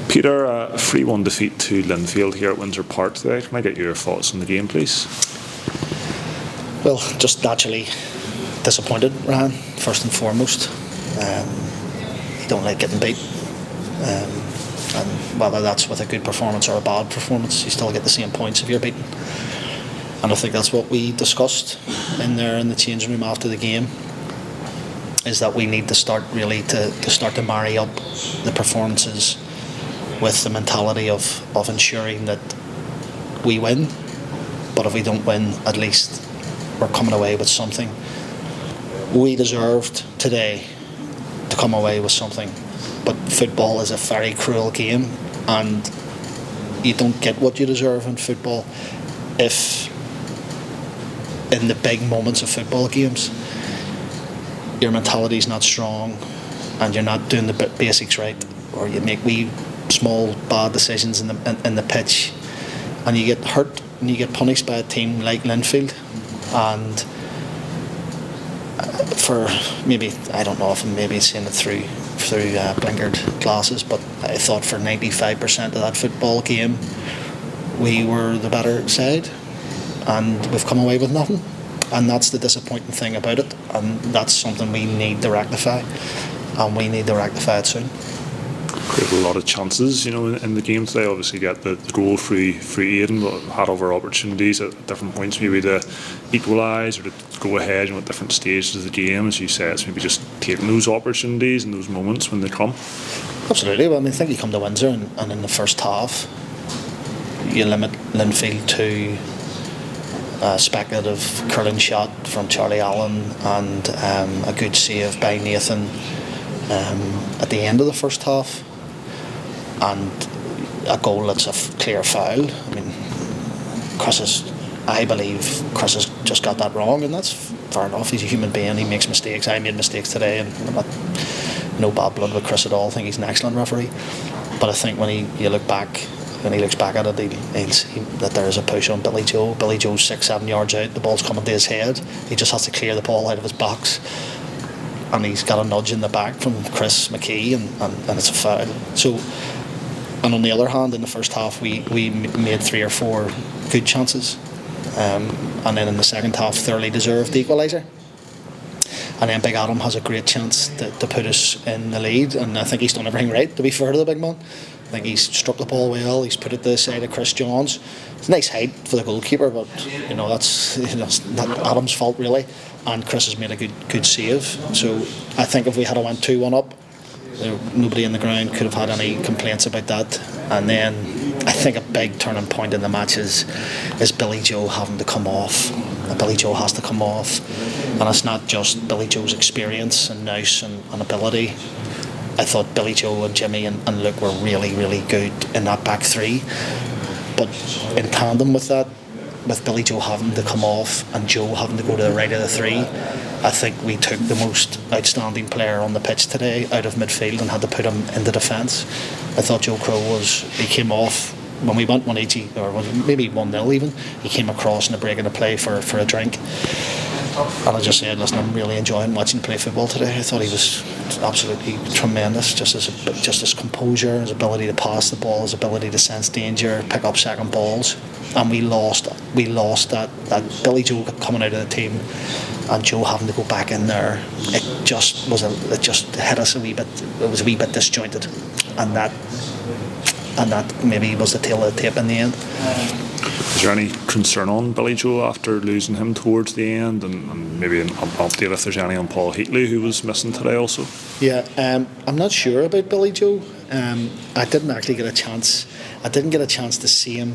Peter, a 3-1 defeat to Linfield here at Windsor Park today. Can I get your thoughts on the game, please? Well, just naturally disappointed, Ryan, first and foremost. You don't like getting beat. And whether that's with a good performance or a bad performance, you still get the same points if you're beaten. And I think that's what we discussed in the changing room after the game, is that we need to start really to start to marry up the performances with the mentality of ensuring that we win. But if we don't win, at least we're coming away with something. We deserved today to come away with something, but football is a very cruel game, and you don't get what you deserve in football if in the big moments of football games your mentality is not strong and you're not doing the basics right, or you make wee small bad decisions in the pitch and you get hurt and you get punished by a team like Linfield. And for maybe, I don't know if I'm maybe seeing it through blinkered glasses, but I thought for 95% of that football game we were the better side, and we've come away with nothing. And that's the disappointing thing about it, and that's something we need to rectify, and we need to rectify it soon. Created a lot of chances, in the game today. Obviously, get the goal through Aidan, but had other opportunities at different points, maybe to equalise or to go ahead at different stages of the game. As you say, it's maybe just taking those opportunities and those moments when they come. Absolutely. Well, I think you come to Windsor and in the first half you limit Linfield to a speculative curling shot from Charlie Allen and a good save by Nathan at the end of the first half, and a goal that's a clear foul. I mean, I believe Chris has just got that wrong, and that's fair enough. He's a human being, he makes mistakes. I made mistakes today, and I'm not, no bad blood with Chris at all. I think he's an excellent referee, but I think when he looks back at it, he'll see that there is a push on Billy Joe. Billy Joe's 6-7 yards out, the ball's coming to his head, he just has to clear the ball out of his box, and he's got a nudge in the back from Chris McKee, and it's a foul. So, and on the other hand, in the first half we made 3 or 4 good chances, and then in the second half thoroughly deserved the equaliser, and then Big Adam has a great chance to put us in the lead, and I think he's done everything right, to be fair to the big man. I think he's struck the ball well, he's put it to the side of Chris Johns. It's a nice height for the goalkeeper, but that's not Adam's fault really, and Chris has made a good save. So I think if we had went 2-1 up, nobody in the ground could have had any complaints about that. And then I think a big turning point in the match is Billy Joe having to come off. Billy Joe has to come off, and it's not just Billy Joe's experience and nous and ability. I thought Billy Joe and Jimmy and Luke were really, really good in that back three, but in tandem with that, with Billy Joe having to come off and Joe having to go to the right of the three, I think we took the most outstanding player on the pitch today out of midfield and had to put him into defence. I thought Joe Crow he came off when we went 180 or maybe 1-0 even. He came across in the break of the play for a drink. And I just said, listen, I'm really enjoying watching him play football today. I thought he was absolutely tremendous, just his composure, his ability to pass the ball, his ability to sense danger, pick up second balls. And we lost that Billy Joe coming out of the team and Joe having to go back in there. It just hit us a wee bit. It was a wee bit disjointed, and that maybe was the tail of the tape in the end. Is there any concern on Billy Joe after losing him towards the end, and maybe an update if there's any on Paul Heatley, who was missing today also? Yeah, I'm not sure about Billy Joe. I didn't actually get a chance. I didn't get a chance to see him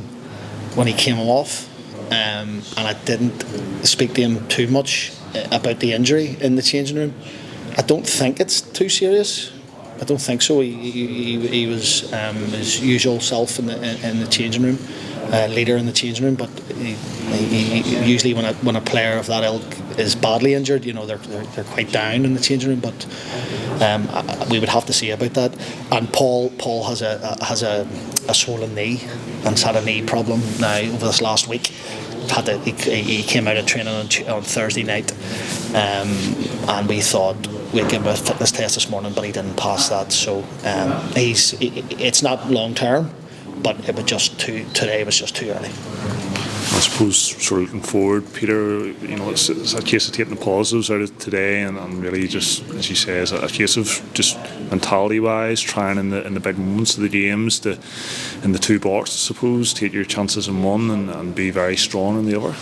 when he came off, and I didn't speak to him too much about the injury in the changing room. I don't think it's too serious. I don't think so. He was his usual self in the changing room. Leader in the changing room, but he usually when a player of that ilk is badly injured, they're quite down in the changing room. But we would have to see about that. And Paul has a swollen knee and has had a knee problem now over this last week. He came out of training on Thursday night, and we thought we gave him a fitness test this morning, but he didn't pass that. So it's not long term, but it was today was just too early. I suppose, sort of looking forward, Peter, it's a case of taking the positives out of today and really just, as you say, it's a case of just mentality-wise, trying in the big moments of the games, in the two boxes, I suppose, take your chances in one and be very strong in the other.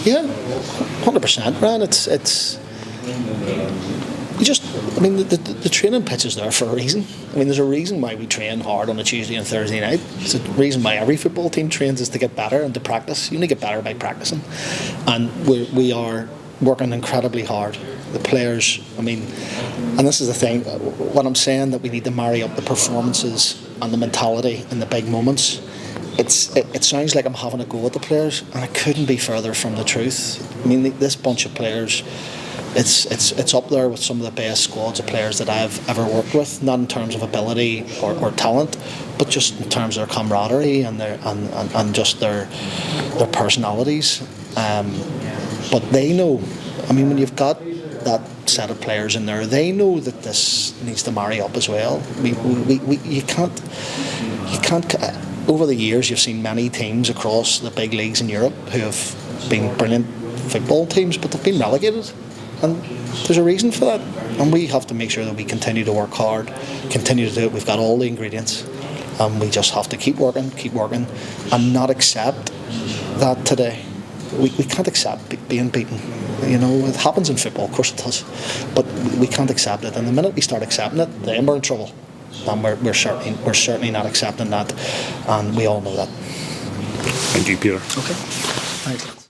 Yeah, 100%, Ryan. It's you just, the training pitch is there for a reason. There's a reason why we train hard on a Tuesday and Thursday night. It's a reason why every football team trains, is to get better and to practice. You only get better by practicing, and we are working incredibly hard. The players, and this is the thing. What I'm saying, that we need to marry up the performances and the mentality in the big moments. It sounds like I'm having a go at the players, and it couldn't be further from the truth. This bunch of players, it's up there with some of the best squads of players that I've ever worked with. Not in terms of ability or talent, but just in terms of their camaraderie and just their personalities. But they know. When you've got that set of players in there, they know that this needs to marry up as well. You can't. Over the years, you've seen many teams across the big leagues in Europe who have been brilliant football teams, but they've been relegated. And there's a reason for that. And we have to make sure that we continue to work hard, continue to do it. We've got all the ingredients. And we just have to keep working, and not accept that today. We can't accept being beaten. It happens in football, of course it does. But we can't accept it. And the minute we start accepting it, then we're in trouble. And we're certainly not accepting that, and we all know that. Thank you, Peter. Okay. Thanks.